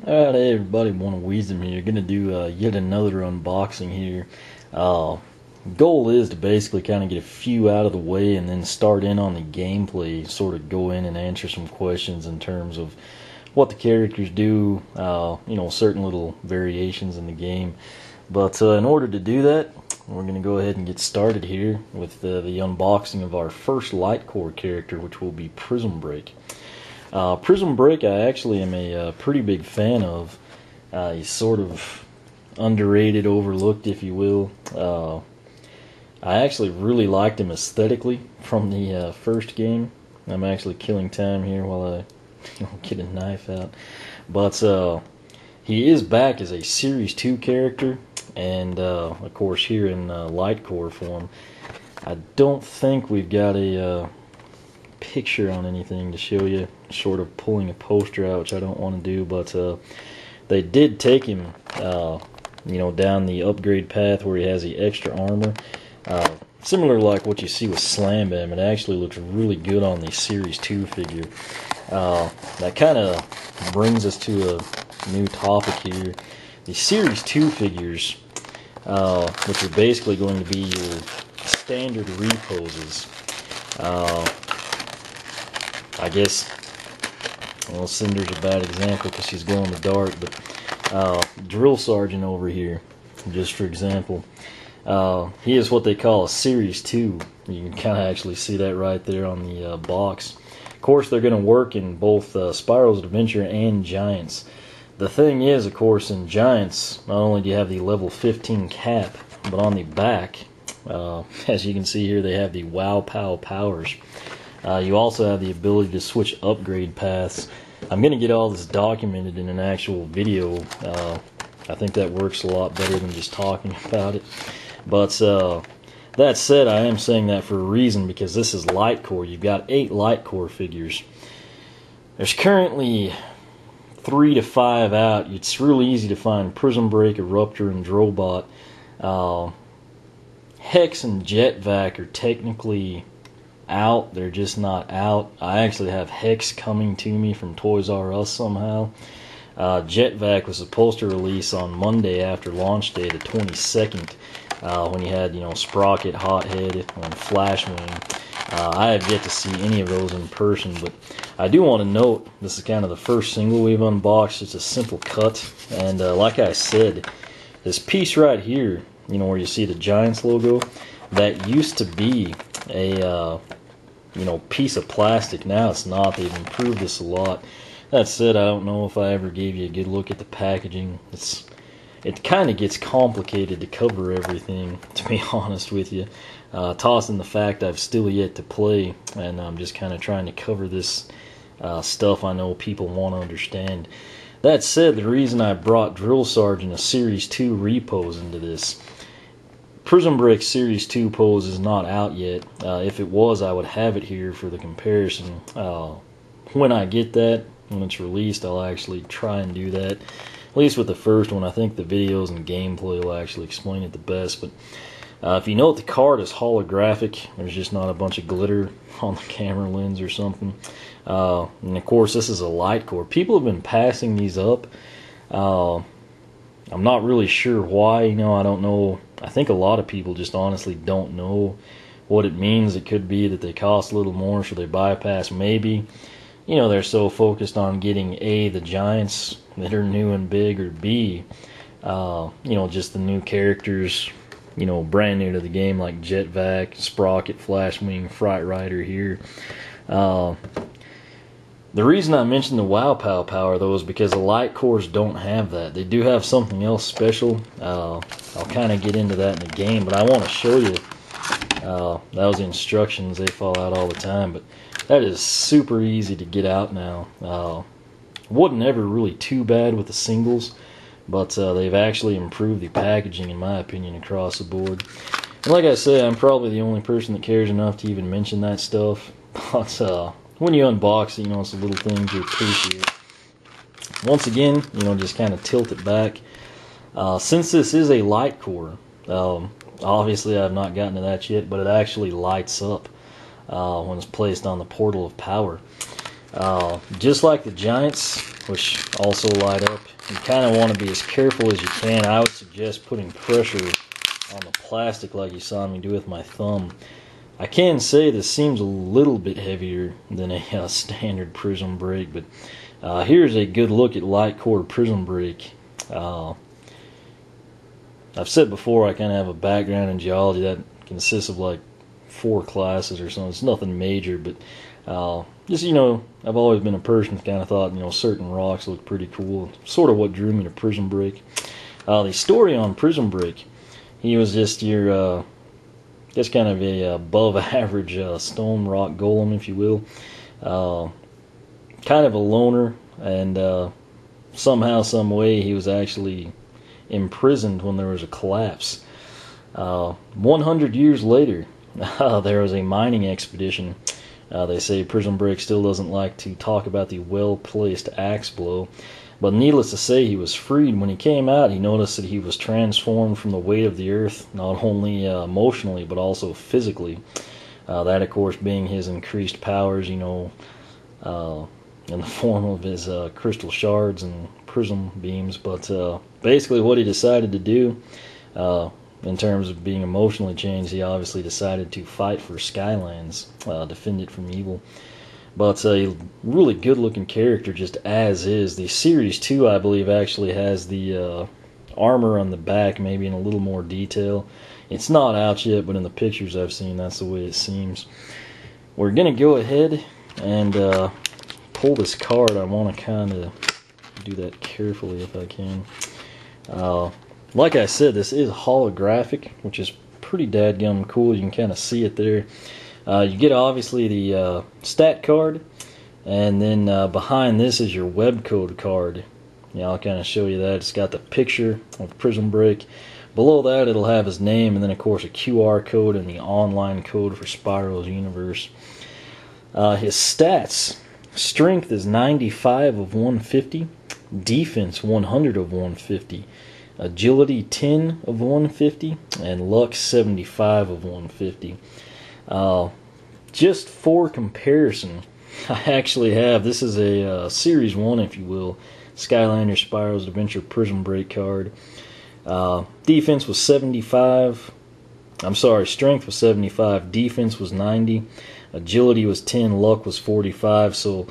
Alright, hey everybody, One Wisdom here. Gonna do yet another unboxing here. Goal is to basically kind of get a few out of the way and then start in on the gameplay, sort of go in and answer some questions in terms of what the characters do, certain little variations in the game. But in order to do that, we're going to go ahead and get started here with the unboxing of our first LightCore character, which will be Prism Break. Prism Break I actually am a pretty big fan of. He's sort of underrated, overlooked, if you will. I actually really liked him aesthetically from the first game. I'm actually killing time here while I get a knife out. But he is back as a Series 2 character, and of course here in LightCore form. I don't think we've got a picture on anything to show you, short of pulling a poster out, which I don't want to do, but they did take him down the upgrade path where he has the extra armor. Similar like what you see with Slam Bam. It actually looks really good on the Series 2 figure. That kind of brings us to a new topic here. The Series 2 figures, which are basically going to be your standard reposes. I guess, well, Cinder's a bad example because she's glowing in the dark, but Drill Sergeant over here, just for example, he is what they call a Series 2. You can kind of actually see that right there on the box. Of course, they're going to work in both Spirals of Adventure and Giants. The thing is, of course, in Giants, not only do you have the level 15 cap, but on the back, as you can see here, they have the Wow Pow powers. You also have the ability to switch upgrade paths. I'm going to get all this documented in an actual video. I think that works a lot better than just talking about it. But that said, I am saying that for a reason, because this is LightCore. You've got 8 LightCore figures. There's currently 3 to 5 out. It's really easy to find Prism Break, Eruptor, and Drobot. Hex and Jetvac are technically out. They're just not out. I actually have Hex coming to me from Toys R Us somehow. Jetvac was supposed to release on Monday after launch day, the 22nd, when you had, Sprocket, Hothead, and Flashwing. I have yet to see any of those in person, but I do want to note this is kind of the first single we've unboxed. It's a simple cut, and like I said, this piece right here, where you see the Giants logo, that used to be a piece of plastic. Now it's not. They've improved this a lot. That said, I don't know if I ever gave you a good look at the packaging. It kind of gets complicated to cover everything, to be honest with you. Tossing the fact I've still yet to play, and I'm just kind of trying to cover this stuff I know people want to understand. That said, the reason I brought Drill Sergeant, a Series 2 repose, into this, Prism Break Series 2 pose is not out yet. If it was, I would have it here for the comparison. When I get that, when it's released, I'll actually try and do that. At least with the first one. I think the videos and gameplay will actually explain it the best. But if you note, the card is holographic. There's just not a bunch of glitter on the camera lens or something. And of course, this is a LightCore. People have been passing these up. I'm not really sure why. I don't know. I think a lot of people just honestly don't know what it means. It could be that they cost a little more, so they bypass. Maybe, they're so focused on getting A, the Giants that are new and big, or B, just the new characters, brand new to the game, like Jetvac, Sprocket, Flashwing, Fright Rider here. The reason I mentioned the Wow Pow power, though, is because the LightCores don't have that. They do have something else special. I'll kind of get into that in the game, but I want to show you. That was the instructions. They fall out all the time, but that is super easy to get out now. Wasn't ever really too bad with the singles, but they've actually improved the packaging, in my opinion, across the board. And like I said, I'm probably the only person that cares enough to even mention that stuff, but when you unbox it, it's the little things you appreciate. Once again, just kind of tilt it back. Since this is a LightCore, obviously I've not gotten to that yet, but it actually lights up when it's placed on the portal of power. Just like the Giants, which also light up, you kind of want to be as careful as you can. I would suggest putting pressure on the plastic like you saw me do with my thumb. I can say this seems a little bit heavier than a standard Prism Break, but here's a good look at LightCore Prism Break. I've said before I kind of have a background in geology that consists of like 4 classes or something. It's nothing major, but just, you know, I've always been a person that kind of thought, you know, certain rocks look pretty cool. Sort of what drew me to Prism Break. The story on Prism Break, he was just your, just kind of a above average stone rock golem, if you will. Kind of a loner, and somehow, some way, he was actually imprisoned when there was a collapse. 100 years later, there was a mining expedition. They say Prism Break still doesn't like to talk about the well-placed axe blow, but needless to say, he was freed. When he came out, he noticed that he was transformed from the weight of the earth, not only emotionally, but also physically. That, of course, being his increased powers, you know, in the form of his crystal shards and prism beams. But basically what he decided to do, in terms of being emotionally changed, he obviously decided to fight for Skylanders, defend it from evil. But a really good looking character just as is. The Series 2, I believe, actually has the armor on the back, maybe in a little more detail. It's not out yet, but in the pictures I've seen, that's the way it seems. We're going to go ahead and pull this card. I want to kind of do that carefully if I can. Like I said, this is holographic, which is pretty dadgum cool. You can kind of see it there. You get obviously the stat card, and then behind this is your web code card. Yeah, I'll kind of show you that. It's got the picture of Prism Break. Below that, it'll have his name, and then of course a QR code and the online code for Spyro's Universe. His stats: strength is 95 of 150, defense 100 of 150, agility 10 of 150, and luck 75 of 150. Just for comparison, I actually have, this is a Series 1, if you will, Skylanders Spyro's Adventure Prism Break card. Defense was 75, I'm sorry, strength was 75, defense was 90, agility was 10, luck was 45, so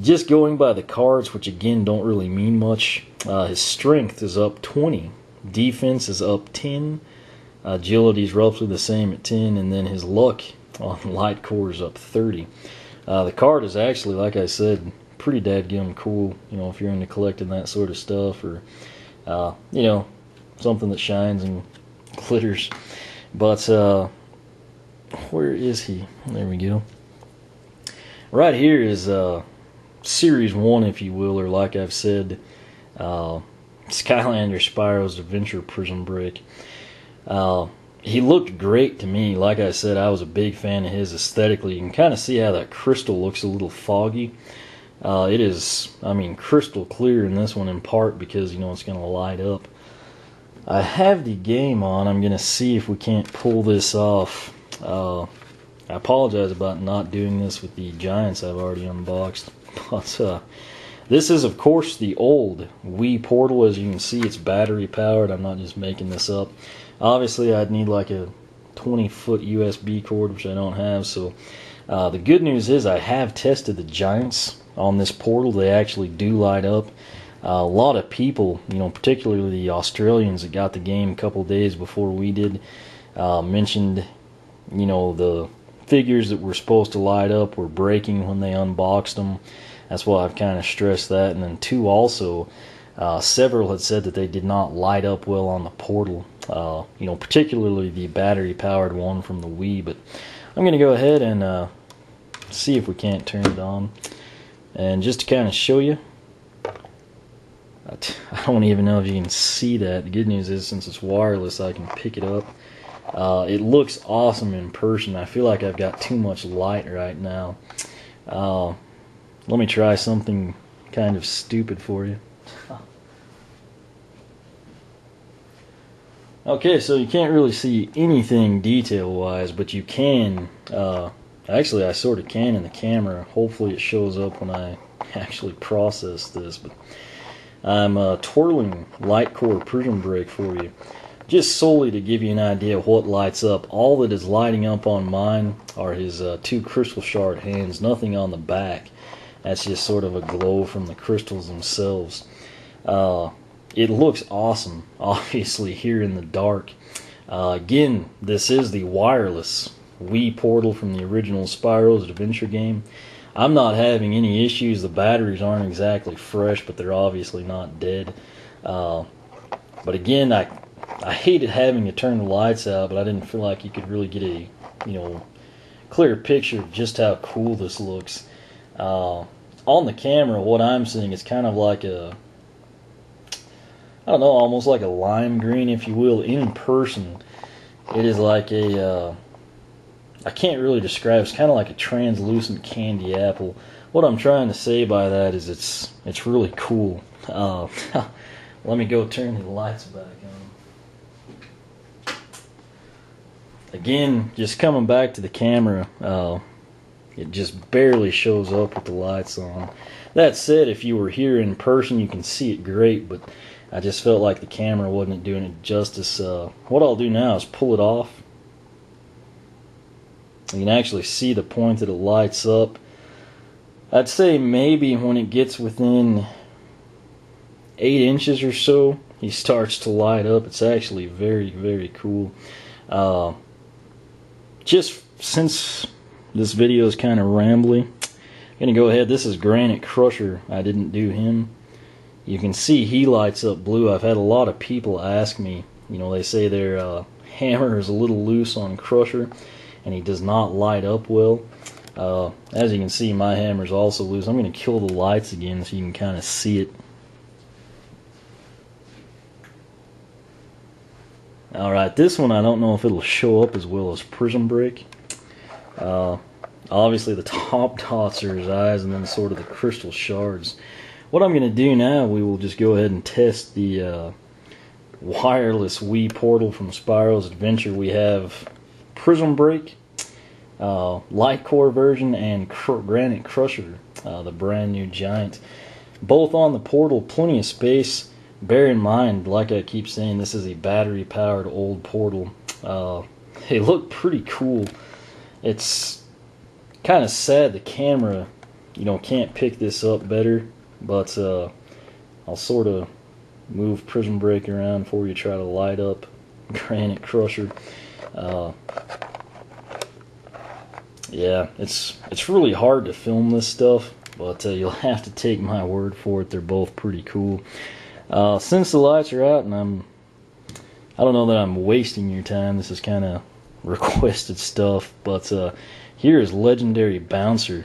just going by the cards, which again don't really mean much, his strength is up 20, defense is up 10, agility is roughly the same at 10, and then his luck on LightCore is up 30. The card is actually, like I said, pretty dadgum cool, you know, if you're into collecting that sort of stuff, or, you know, something that shines and glitters. But, where is he? There we go. Right here is, Series 1, if you will, or like I've said, Skylanders Spyro's Adventure Prism Break. He looked great to me. Like I said, I was a big fan of his aesthetically. You can kind of see how that crystal looks a little foggy. It is, I mean, crystal clear in this one, in part because, you know, it's going to light up. I have the game on. I'm going to see if we can't pull this off. I apologize about not doing this with the Giants I've already unboxed. But this is, of course, the old Wii Portal. As you can see, it's battery powered. I'm not just making this up. Obviously, I'd need like a 20-foot USB cord, which I don't have. So the good news is I have tested the Giants on this portal. They actually do light up. A lot of people, you know, particularly the Australians that got the game a couple days before we did, mentioned, you know, the figures that were supposed to light up were breaking when they unboxed them. That's why I've kind of stressed that. And then two, also, several had said that they did not light up well on the portal. You know, particularly the battery-powered one from the Wii. But I'm going to go ahead and see if we can't turn it on. And just to kind of show you, I don't even know if you can see that. The good news is, since it's wireless, I can pick it up. It looks awesome in person. I feel like I've got too much light right now. Let me try something kind of stupid for you. Okay, so you can't really see anything detail-wise, but you can Actually, I sort of can in the camera. Hopefully it shows up when I actually process this. But I'm twirling LightCore Prism Break for you, just solely to give you an idea of what lights up. All that is lighting up on mine are his 2 crystal shard hands, nothing on the back. That's just sort of a glow from the crystals themselves. It looks awesome, obviously, here in the dark. Again, this is the wireless Wii portal from the original Spyro's Adventure game. I'm not having any issues. The batteries aren't exactly fresh, but they're obviously not dead. But again, I hated having to turn the lights out, but I didn't feel like you could really get a clear picture of just how cool this looks. On the camera, what I'm seeing is kind of like a, I don't know, almost like a lime green, if you will. In person, it is like a, I can't really describe, it's kind of like a translucent candy apple. What I'm trying to say by that is it's really cool. Let me go turn the lights back on. Again, just coming back to the camera, it just barely shows up with the lights on. That said, if you were here in person, you can see it great, but I just felt like the camera wasn't doing it justice. What I'll do now is pull it off. You can actually see the point that it lights up. I'd say maybe when it gets within 8 inches or so, he starts to light up. It's actually very, very cool. Just since this video is kind of rambly, I'm going to go ahead. This is Granite Crusher. I didn't do him. You can see he lights up blue. I've had a lot of people ask me, they say their hammer is a little loose on Crusher, and he does not light up well. As you can see, my hammer is also loose. I'm going to kill the lights again so you can kind of see it. Alright, this one I don't know if it'll show up as well as Prism Break. Obviously the top dots are his eyes, and then sort of the crystal shards. What I'm going to do now, we will just go ahead and test the wireless Wii portal from Spyro's Adventure. We have Prism Break, LightCore version, and Granite Crusher, the brand new giant. Both on the portal, plenty of space. Bear in mind, like I keep saying, this is a battery-powered old portal. They look pretty cool. It's kind of sad the camera, can't pick this up better. But I'll sort of move Prism Break around for you, try to light up Granite Crusher. Yeah, it's really hard to film this stuff, but you'll have to take my word for it. They're both pretty cool. Since the lights are out, and I don't know that I'm wasting your time. This is kind of requested stuff, but here is Legendary Bouncer.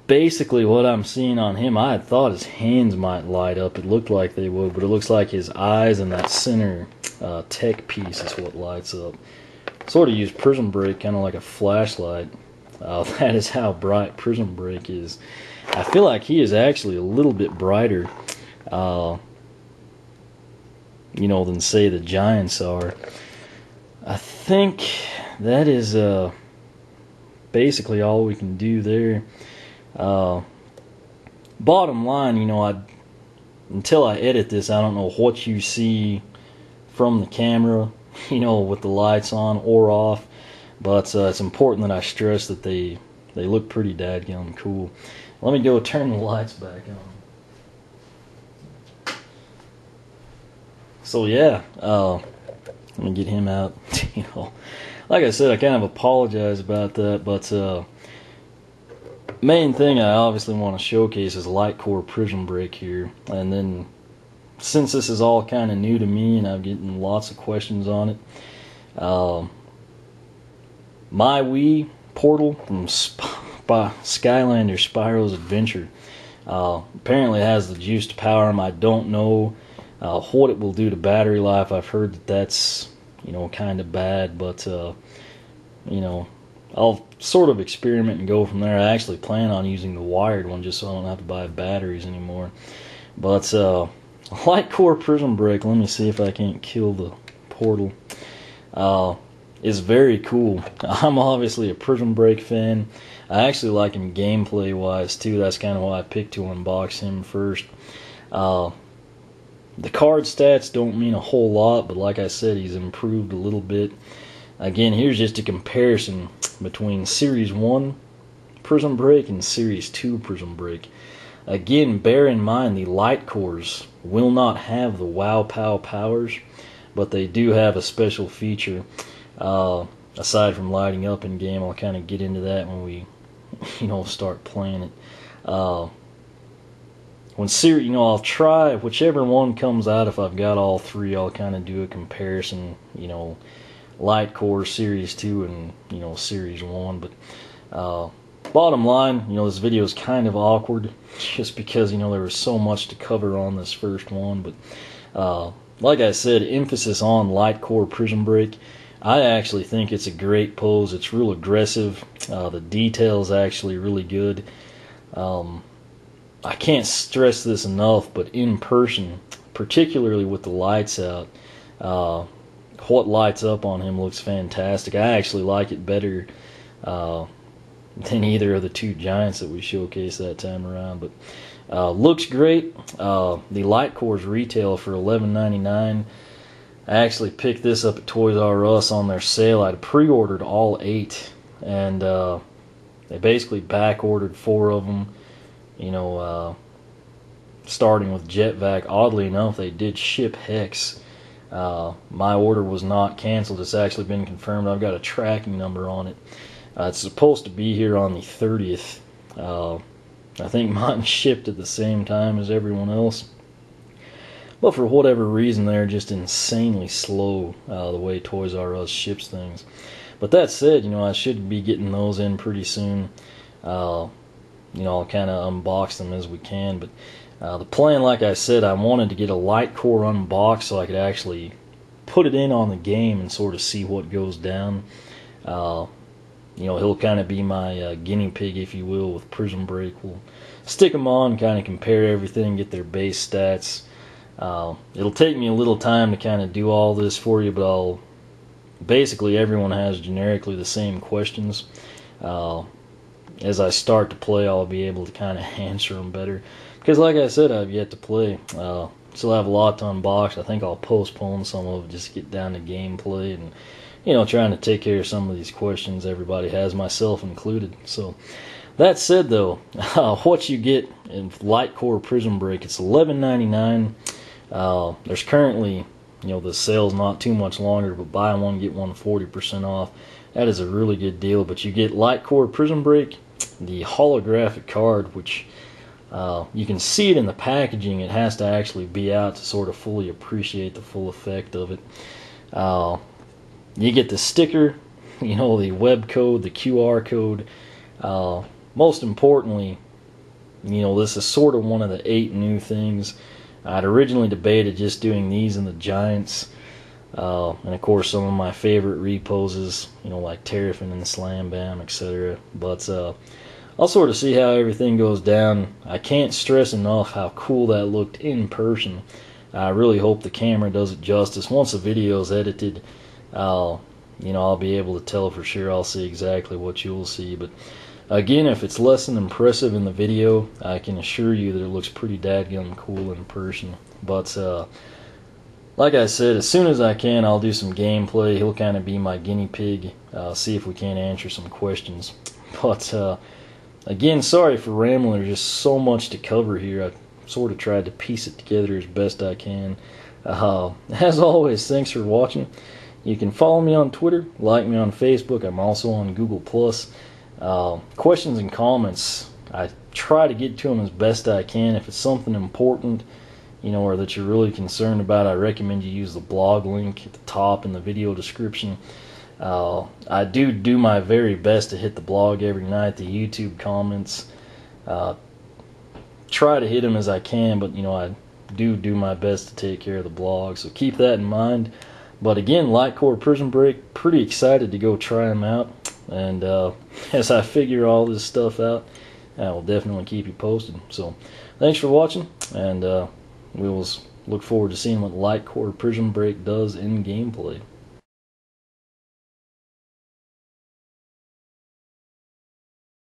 Basically what I'm seeing on him, I had thought his hands might light up. It looked like they would, but it looks like his eyes and that center tech piece is what lights up. Sort of use Prism Break kind of like a flashlight. That is how bright Prism Break is. I feel like he is actually a little bit brighter, than say the giants are. I think that is basically all we can do there. Bottom line, until I edit this, I don't know what you see from the camera, with the lights on or off, but it's important that I stress that they look pretty dadgum cool. Let me go turn the lights back on. So yeah, let me get him out. Like I said, I kind of apologize about that, but main thing I obviously want to showcase is LightCore Prism Break here. And then, since this is all kind of new to me and I'm getting lots of questions on it, my Wii portal from Skylanders Spyro's Adventure apparently has the juice to power him. I don't know what it will do to battery life. I've heard that that's kind of bad, but I'll sort of experiment and go from there. I actually plan on using the wired one just so I don't have to buy batteries anymore. But LightCore Prism Break, let me see if I can't kill the portal. is very cool. I'm obviously a Prism Break fan. I actually like him gameplay wise too. That's kind of why I picked to unbox him first. The card stats don't mean a whole lot, but like I said, he's improved a little bit. Again, here's just a comparison between Series 1 Prism Break and Series 2 Prism Break. Again, bear in mind the LightCores will not have the Wow Pow powers, but they do have a special feature. Aside from lighting up in game, I'll kind of get into that when we, start playing it. I'll try whichever one comes out. If I've got all three, I'll kind of do a comparison. LightCore Series 2 and Series 1. But bottom line, this video is kind of awkward, just because there was so much to cover on this first one. But like I said, emphasis on LightCore Prism Break. I actually think it's a great pose. It's real aggressive. The detail's actually really good. I can't stress this enough, but in person, particularly with the lights out, what lights up on him looks fantastic. I actually like it better than either of the two giants that we showcased that time around. But looks great. The LightCores retail for $11.99. I actually picked this up at Toys R Us on their sale. I'd pre-ordered all 8, and they basically back-ordered 4 of them. Starting with JetVac. Oddly enough, they did ship Hex. My order was not canceled. It's actually been confirmed. I've got a tracking number on it. It's supposed to be here on the 30th. I think mine shipped at the same time as everyone else. But for whatever reason, they're just insanely slow the way Toys R Us ships things. But that said, I should be getting those in pretty soon. I'll kind of unbox them as we can. But the plan, like I said, I wanted to get a LightCore unboxed so I could actually put it in on the game and sort of see what goes down. He'll kind of be my guinea pig, if you will, with Prism Break. We'll stick them on, kind of compare everything, get their base stats. It'll take me a little time to kind of do all this for you, but basically everyone has generically the same questions. As I start to play, I'll be able to kind of answer them better. Because like I said, I've yet to play. Still have a lot to unbox. I think I'll postpone some of it, just get down to gameplay and, trying to take care of some of these questions everybody has, myself included. So, that said though, what you get in LightCore Prism Break, it's $11.99. There's currently, the sale's not too much longer, but buy one, get one 40% off. That is a really good deal. But you get LightCore Prism Break, the holographic card, which you can see it in the packaging. It has to actually be out to sort of fully appreciate the full effect of it. You get the sticker, the web code, the QR code. Most importantly, this is sort of one of the 8 new things. I'd originally debated just doing these in the giants. And of course some of my favorite reposes, like Terrafin and Slam Bam, etc. But I'll sort of see how everything goes down. I can't stress enough how cool that looked in person. I really hope the camera does it justice. Once the video's edited, I'll be able to tell for sure. I'll see exactly what you'll see. But again, if it's less than impressive in the video, I can assure you that it looks pretty dadgum cool in person. But like I said, as soon as I can, I'll do some gameplay. He'll kind of be my guinea pig. See if we can answer some questions. But again, sorry for rambling. There's just so much to cover here. I sort of tried to piece it together as best I can. As always, thanks for watching. You can follow me on Twitter, like me on Facebook. I'm also on Google+. Questions and comments, I try to get to them as best I can. If it's something important, or that you're really concerned about, I recommend you use the blog link at the top in the video description. I do my very best to hit the blog every night, the YouTube comments. Try to hit them as I can, but I do my best to take care of the blog, so keep that in mind. But again, LightCore Prism Break, pretty excited to go try them out. And as I figure all this stuff out, I will definitely keep you posted. So thanks for watching, and we will look forward to seeing what LightCore Prism Break does in gameplay.